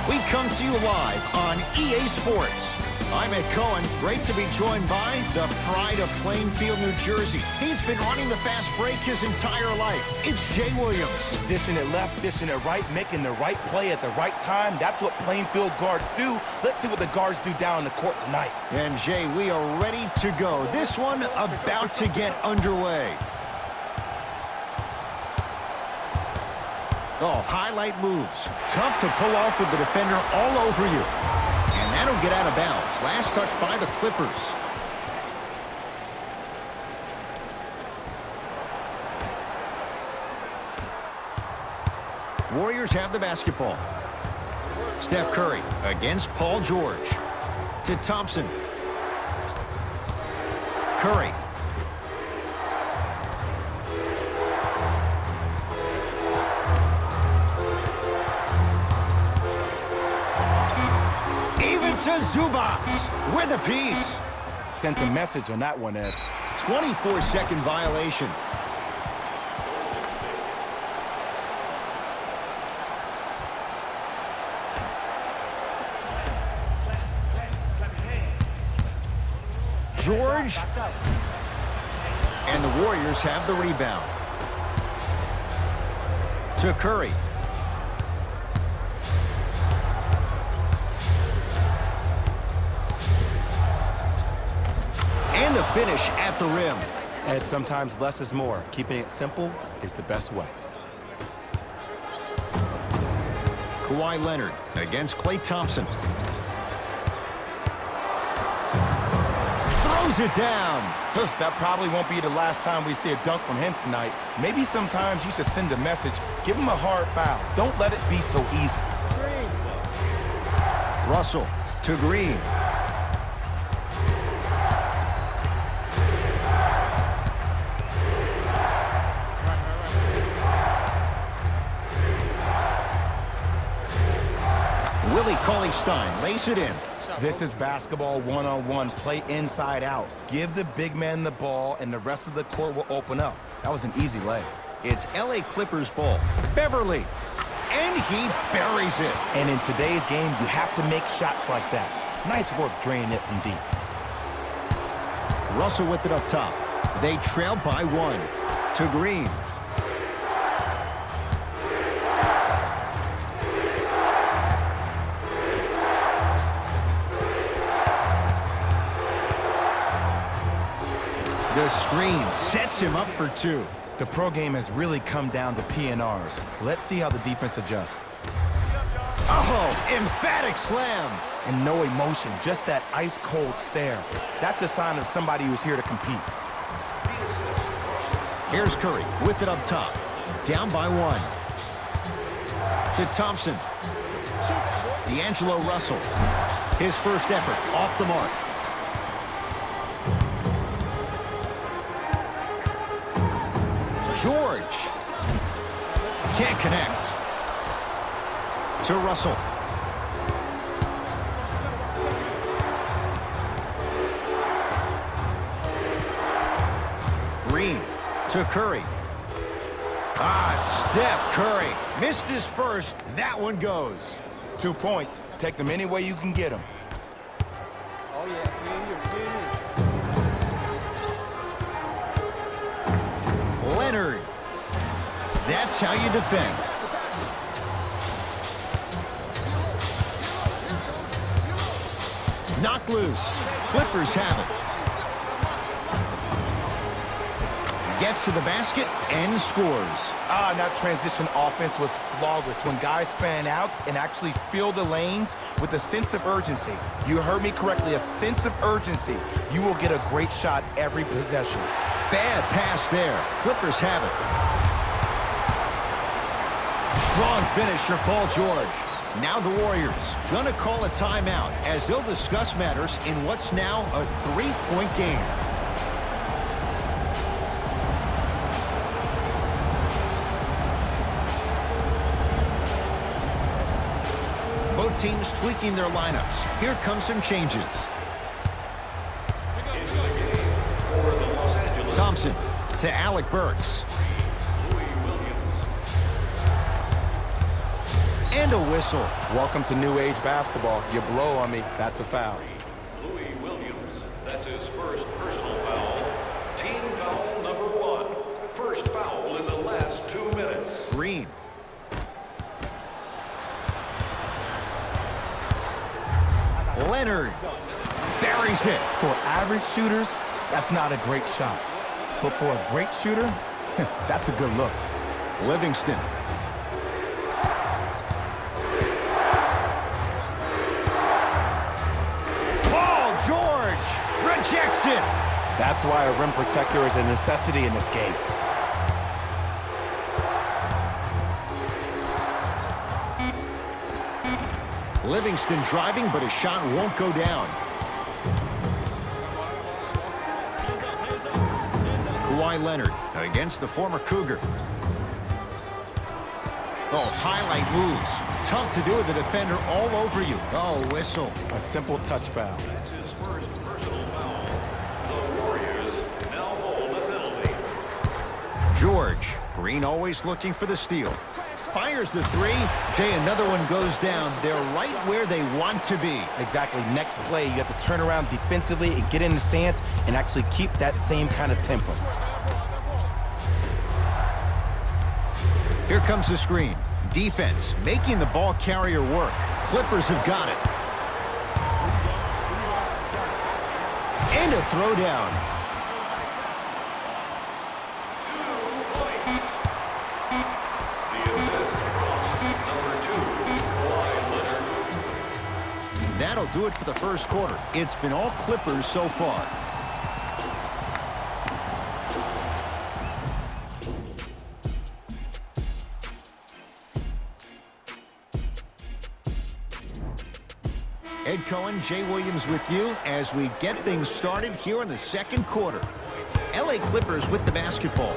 We come to you live on EA Sports. I'm Ed Cohen. Great to be joined by the pride of Plainfield, New Jersey. He's been running the fast break his entire life. It's Jay Williams. Dishing it left, dishing it right, making the right play at the right time. That's what Plainfield guards do. Let's see what the guards do down in the court tonight. And Jay, we are ready to go. This one about to get underway. Oh, highlight moves. Tough to pull off with the defender all over you. And that'll get out of bounds. Last touch by the Clippers. Warriors have the basketball. Steph Curry against Paul George. To Thompson. Curry. To Zubac with a piece. Sent a message on that one, Ed. 24-second violation. George. And the Warriors have the rebound. To Curry. And the finish at the rim. Ed, sometimes less is more. Keeping it simple is the best way. Kawhi Leonard against Klay Thompson. Throws it down. That probably won't be the last time we see a dunk from him tonight. Maybe sometimes you should send a message. Give him a hard foul. Don't let it be so easy. Russell to Green. Willie Cauley-Stein lays it in. This is basketball one-on-one. Play inside out. Give the big man the ball, and the rest of the court will open up. That was an easy lay. It's LA Clippers ball. Beverly. And he buries it. And in today's game, you have to make shots like that. Nice work draining it from deep. Russell with it up top. They trail by one. To Green. The screen sets him up for two. The pro game has really come down to PNRs. Let's see how the defense adjusts. Oh, emphatic slam. And no emotion, just that ice-cold stare. That's a sign of somebody who's here to compete. Here's Curry with it up top. Down by one. To Thompson. D'Angelo Russell. His first effort off the mark. George can't connect. To Russell. Green to Curry. Steph Curry missed his first. That one goes. 2 points. Take them any way you can get them. Oh, yeah. Leonard. That's how you defend. Knocked loose. Clippers have it. Gets to the basket and scores. That transition offense was flawless. When guys fan out and actually fill the lanes with a sense of urgency. You heard me correctly, a sense of urgency. You will get a great shot every possession. Bad pass there. Clippers have it. Strong finish for Paul George. Now the Warriors gonna call a timeout as they'll discuss matters in what's now a three-point game. Both teams tweaking their lineups. Here come some changes. Thompson to Alec Burks. And a whistle. Welcome to new age basketball. You blow on me, that's a foul. Louis Williams, that's his first personal foul. Team foul number 1. First foul in the last 2 minutes. Green. Leonard buries it. For average shooters, that's not a great shot. But for a great shooter, that's a good look. Livingston. Paul George rejects it. That's why a rim protector is a necessity in this game. Livingston driving, but his shot won't go down. Kawhi Leonard against the former Cougar. Oh, highlight moves. Tough to do with the defender all over you. Oh, whistle. A simple touch foul. That's his first personal foul. The Warriors now hold a penalty. George. Green always looking for the steal. Fires the three. Jay, another one goes down. They're right where they want to be. Exactly. Next play, you have to turn around defensively and get in the stance and actually keep that same kind of tempo. Here comes the screen. Defense making the ball carrier work. Clippers have got it. And a throwdown. 2 points. The assist from number 2, Kawhi Leonard. That'll do it for the first quarter. It's been all Clippers so far. Ed Cohen, Jay Williams with you as we get things started here in the second quarter. LA Clippers with the basketball.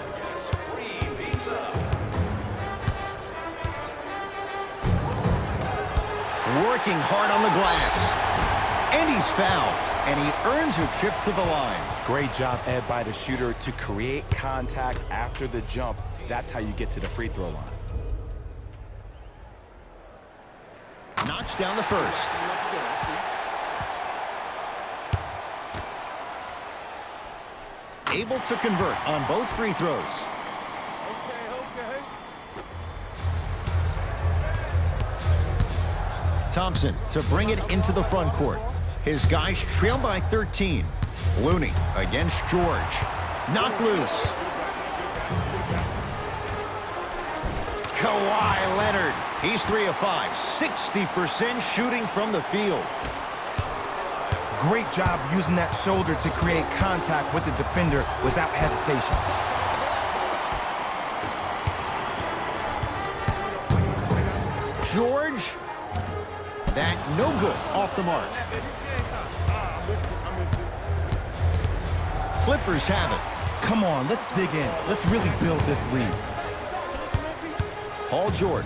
Working hard on the glass. And he's fouled. And he earns a trip to the line. Great job, Ed, by the shooter to create contact after the jump. That's how you get to the free throw line. Knocks down the first. Able to convert on both free throws. Thompson to bring it into the front court. His guys trail by 13. Looney against George. Knocked loose. Kawhi Leonard. He's 3 of 5. 60% shooting from the field. Great job using that shoulder to create contact with the defender without hesitation. George. That no good. Off the mark. Clippers have it. Come on, let's dig in. Let's really build this lead. Paul George.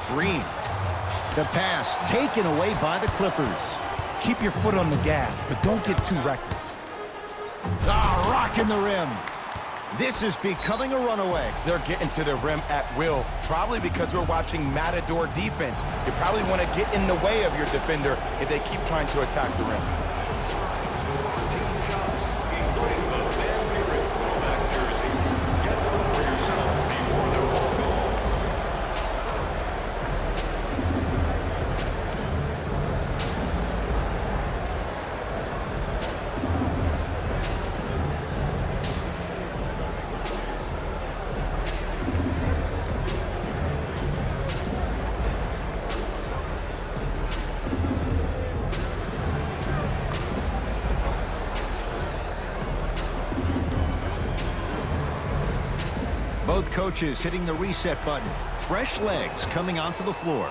Green. The pass taken away by the Clippers. Keep your foot on the gas, but don't get too reckless. Ah, rocking the rim. This is becoming a runaway. They're getting to the rim at will, probably because we're watching Matador defense. You probably want to get in the way of your defender if they keep trying to attack the rim. Score team shots, including the fan favorite throwback jerseys. Get one for yourself before the roll call. Both coaches hitting the reset button. Fresh legs coming onto the floor.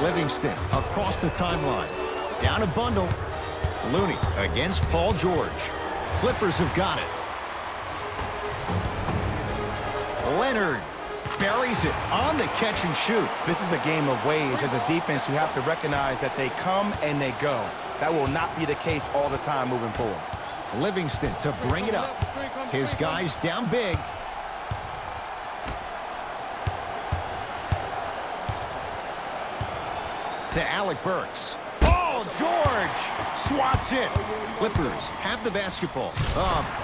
Livingston across the timeline. Down a bundle. Looney against Paul George. Clippers have got it. Leonard buries it on the catch and shoot. This is a game of ways. As a defense, you have to recognize that they come and they go. That will not be the case all the time moving forward. Livingston to bring it up. His guys down big. To Alec Burks. Oh, George swats it. Clippers have the basketball.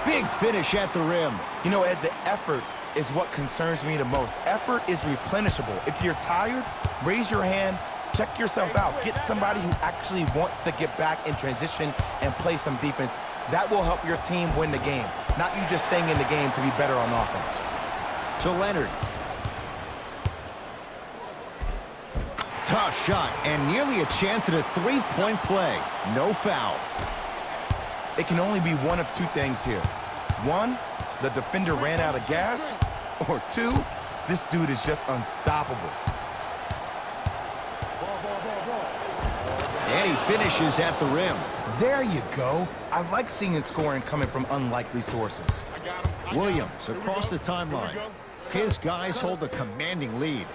Big finish at the rim. You know, Ed, the effort is what concerns me the most. Effort is replenishable. If you're tired, raise your hand, check yourself out. Get somebody who actually wants to get back in transition and play some defense. That will help your team win the game, not you just staying in the game to be better on offense. To Leonard. Tough shot and nearly a chance at a three-point play. No foul. It can only be one of two things here. One, the defender ran out of gas, or two, this dude is just unstoppable. And he finishes at the rim. There you go. I like seeing his scoring coming from unlikely sources. Williams across the timeline. His guys hold a commanding lead.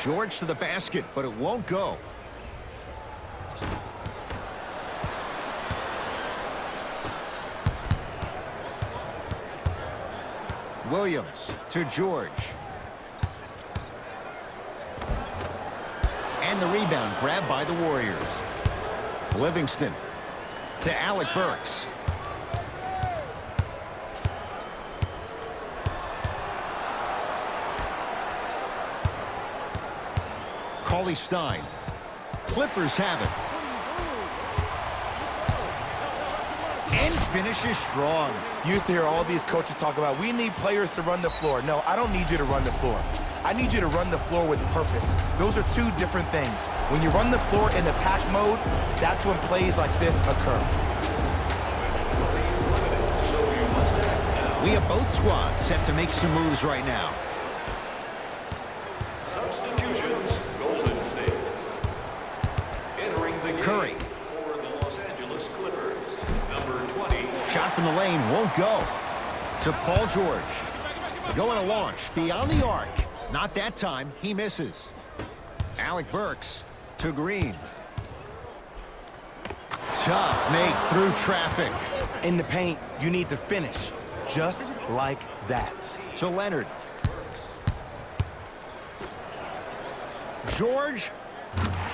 George to the basket, but it won't go. Williams to George. And the rebound grabbed by the Warriors. Livingston to Alec Burks. Cauley-Stein. Clippers have it. And finishes strong. You used to hear all these coaches talk about, we need players to run the floor. No, I don't need you to run the floor. I need you to run the floor with purpose. Those are two different things. When you run the floor in attack mode, that's when plays like this occur. We have both squads set to make some moves right now. Substitutions, Golden State. Entering the game Curry. for the Los Angeles Clippers, number 20. Shot from the lane won't go. To Paul George. Going to launch beyond the arc. Not that time. He misses. Alec Burks to Green. Tough make through traffic. In the paint, you need to finish just like that. To Leonard. George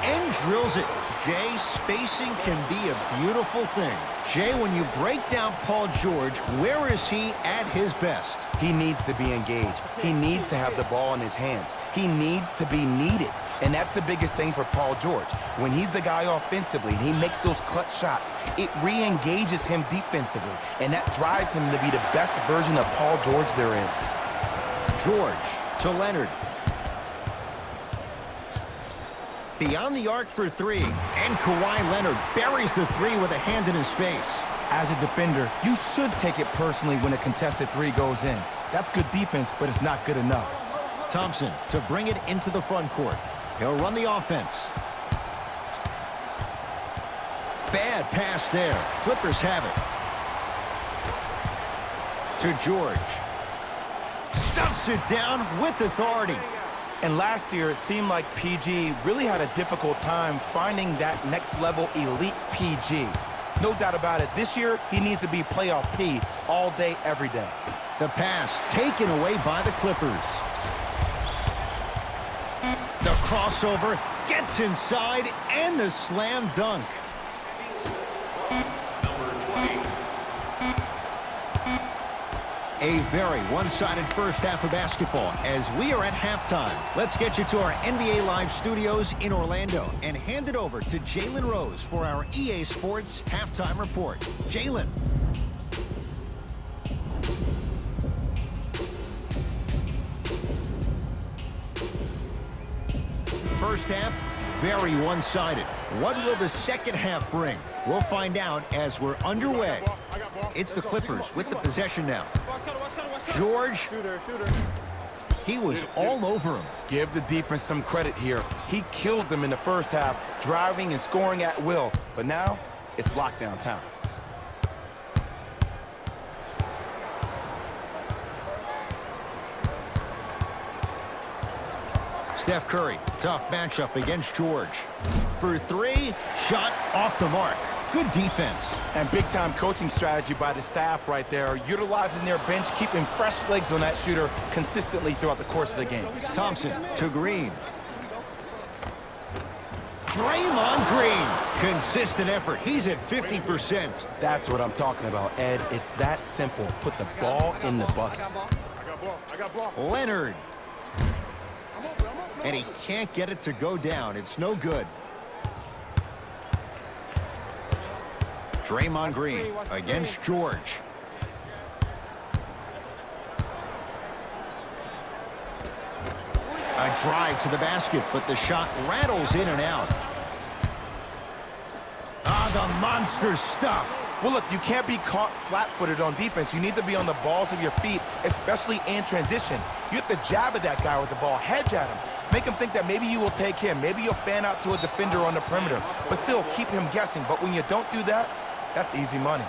and drills it. Jay, spacing can be a beautiful thing. Jay, when you break down Paul George, where is he at his best? He needs to be engaged. He needs to have the ball in his hands. He needs to be needed. And that's the biggest thing for Paul George. When he's the guy offensively and he makes those clutch shots, it re-engages him defensively. And that drives him to be the best version of Paul George there is. George to Leonard. Beyond the arc for three, and Kawhi Leonard buries the three with a hand in his face. As a defender, you should take it personally when a contested three goes in. That's good defense, but it's not good enough. Thompson to bring it into the front court. He'll run the offense. Bad pass there. Clippers have it. To George. Stuffs it down with authority. And last year, it seemed like PG really had a difficult time finding that next level elite PG. No doubt about it, this year, he needs to be playoff P all day, every day. The pass taken away by the Clippers. The crossover gets inside and the slam dunk. Number 20. A very one-sided first half of basketball as we are at halftime. Let's get you to our NBA Live studios in Orlando and hand it over to Jalen Rose for our EA Sports Halftime Report. Jalen. First half, very one-sided. What will the second half bring? We'll find out as we're underway. It's the Clippers with the possession now. George, he was all over him. Give the defense some credit here. He killed them in the first half, driving and scoring at will. But now, it's lockdown time. Steph Curry, tough matchup against George. For three, shot off the mark. Good defense. And big-time coaching strategy by the staff right there, utilizing their bench, keeping fresh legs on that shooter consistently throughout the course of the game. Thompson to Green. Draymond Green. Consistent effort. He's at 50%. That's what I'm talking about, Ed. It's that simple. Put the ball in the bucket. Leonard. And he can't get it to go down. It's no good. Draymond Green against George. A drive to the basket, but the shot rattles in and out. Ah, the monster stuff. Well, look, you can't be caught flat-footed on defense. You need to be on the balls of your feet, especially in transition. You have to jab at that guy with the ball, hedge at him. Make him think that maybe you will take him. Maybe you'll fan out to a defender on the perimeter, but still keep him guessing. But when you don't do that, that's easy money.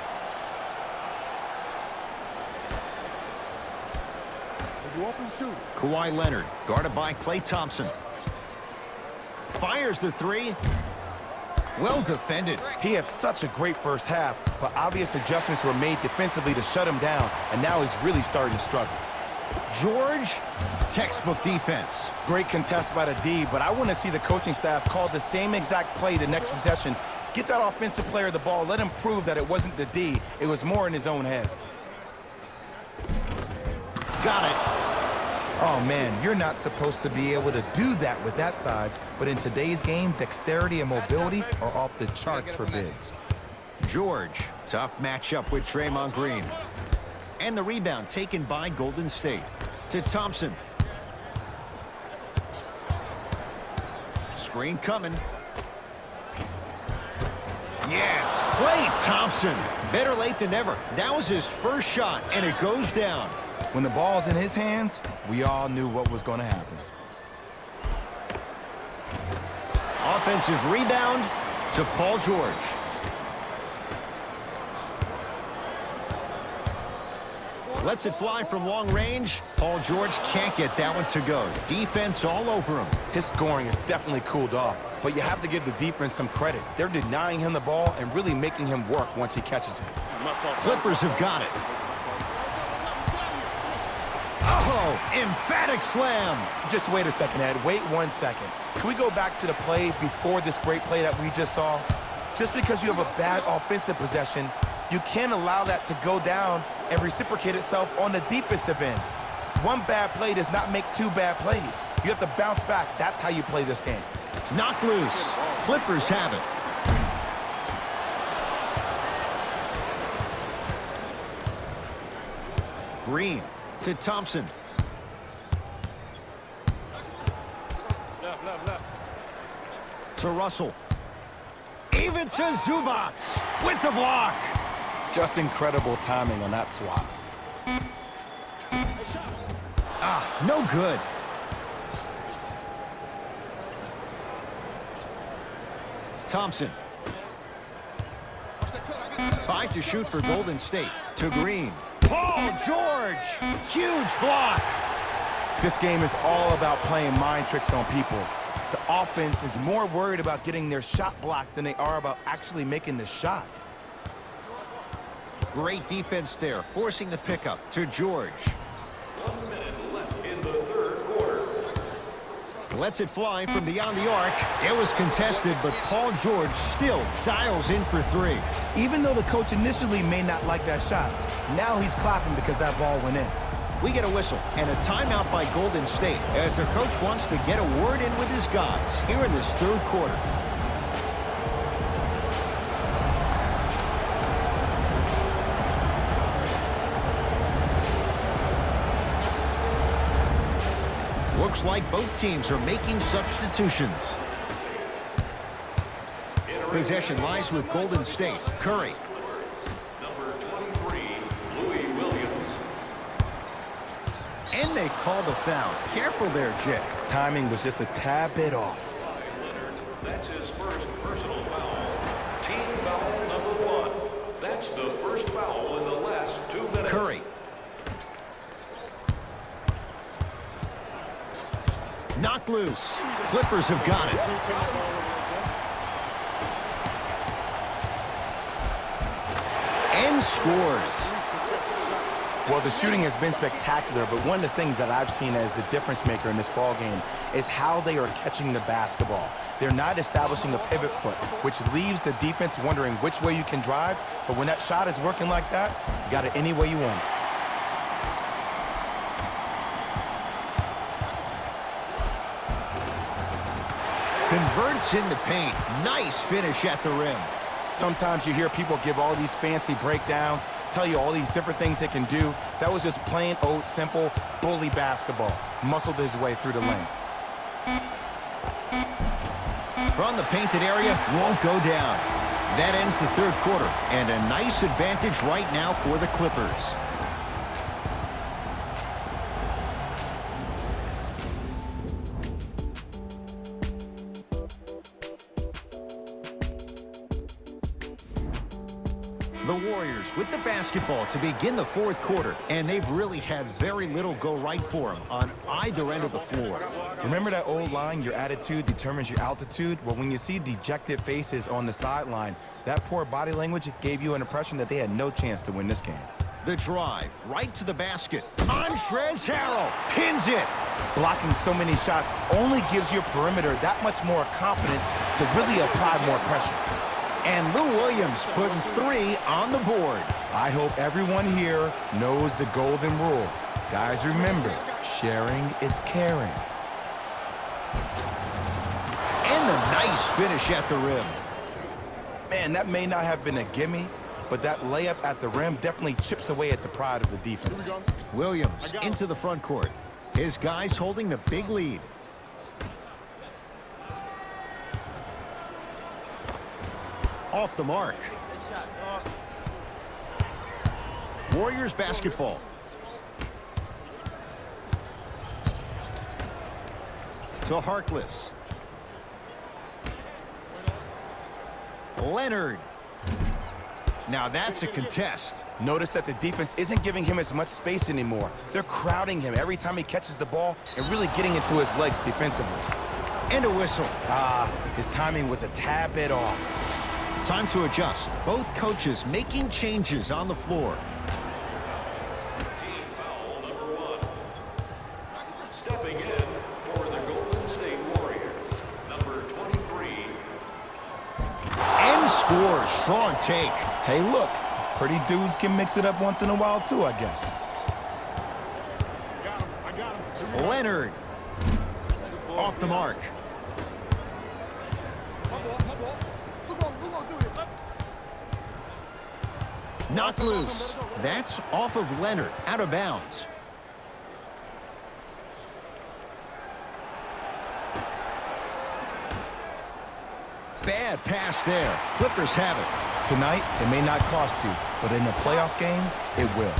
Kawhi Leonard, guarded by Klay Thompson. Fires the three. Well defended. He had such a great first half, but obvious adjustments were made defensively to shut him down, and now he's really starting to struggle. George, textbook defense. Great contest by the D, but I want to see the coaching staff call the same exact play the next possession. Get that offensive player the ball. Let him prove that it wasn't the D. It was more in his own head. Got it. Oh, man, you're not supposed to be able to do that with that size, but in today's game, dexterity and mobility are off the charts for bigs. George, tough matchup with Draymond Green. And the rebound taken by Golden State. To Thompson. Screen coming. Yes, Klay Thompson. Better late than never. That was his first shot, and it goes down. When the ball's in his hands, we all knew what was going to happen. Offensive rebound to Paul George. Lets it fly from long range. Paul George can't get that one to go. Defense all over him. His scoring has definitely cooled off, but you have to give the defense some credit. They're denying him the ball and really making him work once he catches it. Clippers have got it. Oh, emphatic slam. Just wait a second, Ed. Wait 1 second. Can we go back to the play before this great play that we just saw? Just because you have a bad offensive possession, you can't allow that to go down and reciprocate itself on the defensive end. One bad play does not make two bad plays. You have to bounce back. That's how you play this game. Knocked loose. Clippers have it. Green to Thompson. To Russell. Even to Zubac with the block. Just incredible timing on that swap. Ah, no good. Thompson. 5 to shoot for Golden State. To Green. Paul George. Huge block. This game is all about playing mind tricks on people. The offense is more worried about getting their shot blocked than they are about actually making the shot. Great defense there, forcing the pickup to George. 1 minute left in the third quarter. Lets it fly from beyond the arc. It was contested, but Paul George still dials in for three. Even though the coach initially may not like that shot, now he's clapping because that ball went in. We get a whistle and a timeout by Golden State as their coach wants to get a word in with his guys here in this third quarter. Looks like both teams are making substitutions. Possession lies with Golden State. Curry. Number 23, Louis Williams. And they call the foul. Careful there, Jay. Timing was just a tad bit off. Leonard, that's his first personal foul. Team foul number 1. That's the first foul in the last 2 minutes. Curry. Knocked loose. Clippers have got it. And scores. Well, the shooting has been spectacular, but one of the things that I've seen as the difference maker in this ball game is how they are catching the basketball. They're not establishing a pivot foot, which leaves the defense wondering which way you can drive, but when that shot is working like that, you got it any way you want it. Converts in the paint. Nice finish at the rim. Sometimes you hear people give all these fancy breakdowns, tell you all these different things they can do. That was just plain old simple bully basketball. Muscled his way through the lane. From the painted area, won't go down. That ends the third quarter, and a nice advantage right now for the Clippers. The Warriors with the basketball to begin the fourth quarter, and they've really had very little go right for them on either end of the floor. Remember that old line, your attitude determines your altitude? Well, when you see dejected faces on the sideline, that poor body language gave you an impression that they had no chance to win this game. The drive, right to the basket. Montrezl Harrell pins it. Blocking so many shots only gives your perimeter that much more confidence to really apply more pressure. And Lou Williams putting 3 on the board. I hope everyone here knows the golden rule. Guys, remember, sharing is caring. And a nice finish at the rim. Man, that may not have been a gimme, but that layup at the rim definitely chips away at the pride of the defense. Williams into the front court. His guys holding the big lead. Off the mark. Warriors basketball. To Harkless. Leonard. Now that's a contest. Notice that the defense isn't giving him as much space anymore. They're crowding him every time he catches the ball and really getting into his legs defensively. And a whistle. His timing was a tad bit off. Time to adjust. Both coaches making changes on the floor. Team foul number 1. Stepping in for the Golden State Warriors, number 23. And scores. Strong take. Hey, look, pretty dudes can mix it up once in a while too, I guess. Leonard. Off the mark. Knocked loose. That's off of Leonard, out of bounds. Bad pass there. Clippers have it. Tonight, it may not cost you, but in a playoff game, it will.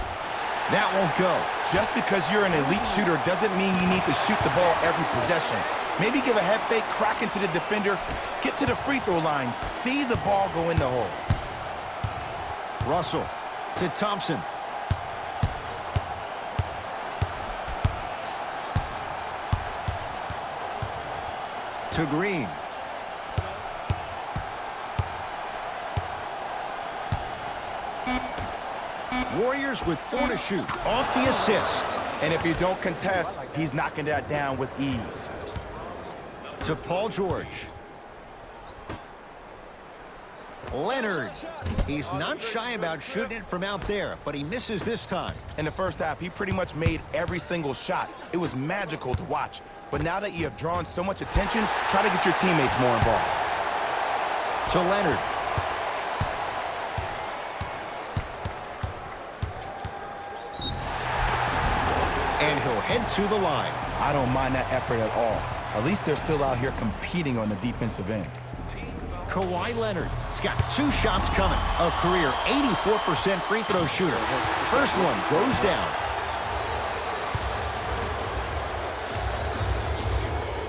That won't go. Just because you're an elite shooter doesn't mean you need to shoot the ball every possession. Maybe give a head fake, crack into the defender, get to the free throw line, see the ball go in the hole. Russell to Thompson. To Green. Warriors with 4 to shoot. Off the assist. And if you don't contest, he's knocking that down with ease. To Paul George. Leonard. He's not shy about shooting it from out there, but he misses this time. In the first half, he pretty much made every single shot. It was magical to watch. But now that you have drawn so much attention, try to get your teammates more involved. To Leonard. And he'll head to the line. I don't mind that effort at all. At least they're still out here competing on the defensive end. Kawhi Leonard. He's got 2 shots coming. A career 84% free throw shooter. First one goes down.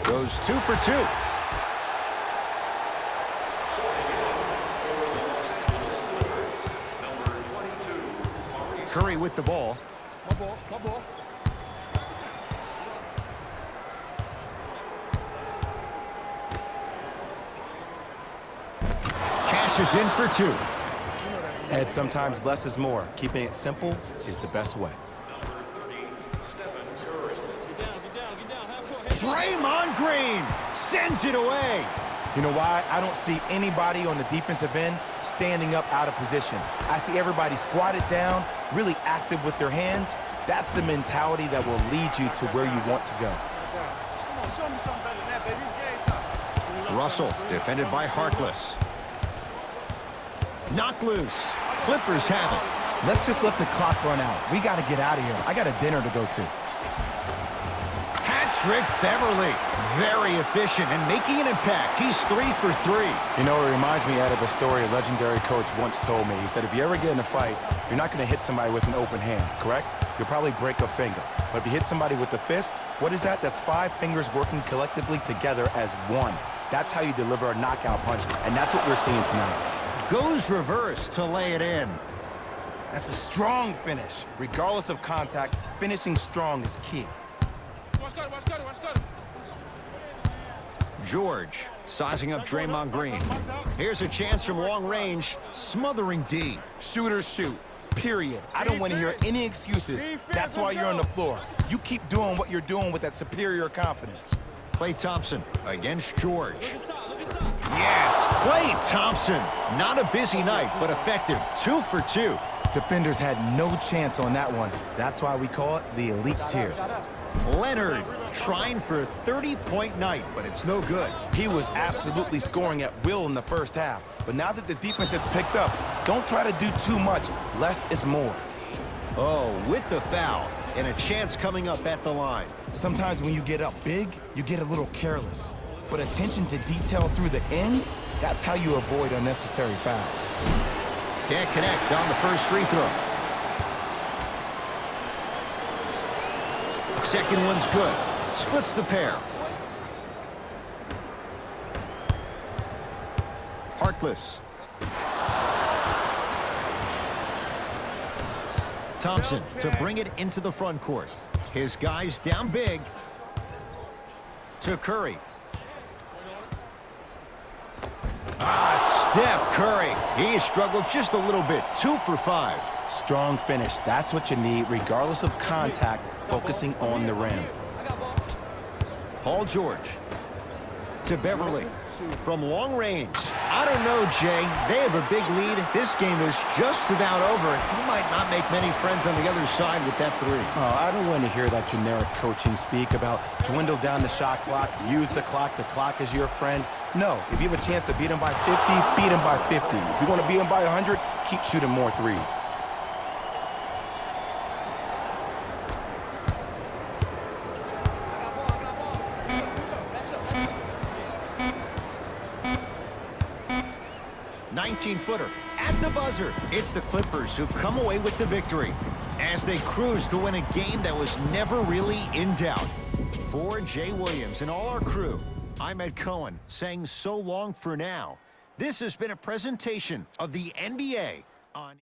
Goes 2 for 2. Curry with the ball. This is in for two. Ed, sometimes less is more. Keeping it simple is the best way. Draymond Green sends it away. You know why? I don't see anybody on the defensive end standing up out of position. I see everybody squatted down, really active with their hands. That's the mentality that will lead you to where you want to go. Russell, defended by Harkless. Knocked loose. Clippers have it. Let's just let the clock run out. We got to get out of here. I got a dinner to go to. Hat-trick Beverly. Very efficient and making an impact. He's 3 for 3. You know, it reminds me, Ed, of a story a legendary coach once told me. He said, if you ever get in a fight, you're not going to hit somebody with an open hand, correct? You'll probably break a finger. But if you hit somebody with a fist, what is that? That's 5 fingers working collectively together as one. That's how you deliver a knockout punch, and that's what we're seeing tonight. Goes reverse to lay it in. That's a strong finish. Regardless of contact, finishing strong is key. George sizing up Draymond Green. Here's a chance from long range, smothering D. Shooters shoot, period. I don't want to hear any excuses. That's why you're on the floor. You keep doing what you're doing with that superior confidence. Klay Thompson against George. Yes, Klay Thompson. Not a busy night, but effective. 2 for 2. Defenders had no chance on that one. That's why we call it the elite tier. Leonard trying for a 30-point night, but it's no good. He was absolutely scoring at will in the first half. But now that the defense has picked up, don't try to do too much. Less is more. Oh, with the foul. And a chance coming up at the line. Sometimes when you get up big, you get a little careless. But attention to detail through the end, that's how you avoid unnecessary fouls. Can't connect on the first free throw. Second one's good. Splits the pair. Harkless. Thompson to bring it into the front court. His guys down big. To Curry. Steph Curry. He struggled just a little bit. 2 for 5. Strong finish. That's what you need, regardless of contact, focusing on the rim. Paul George. To Beverly. From long range. I don't know, Jay. They have a big lead. This game is just about over. You might not make many friends on the other side with that 3. Oh, I don't want to hear that generic coaching speak about dwindle down the shot clock, use the clock is your friend. No, if you have a chance to beat him by 50, beat him by 50. If you want to beat him by 100, keep shooting more threes. Footer at the buzzer. It's the Clippers who come away with the victory as they cruise to win a game that was never really in doubt. For Jay Williams and all our crew, I'm Ed Cohen saying so long for now. This has been a presentation of the NBA on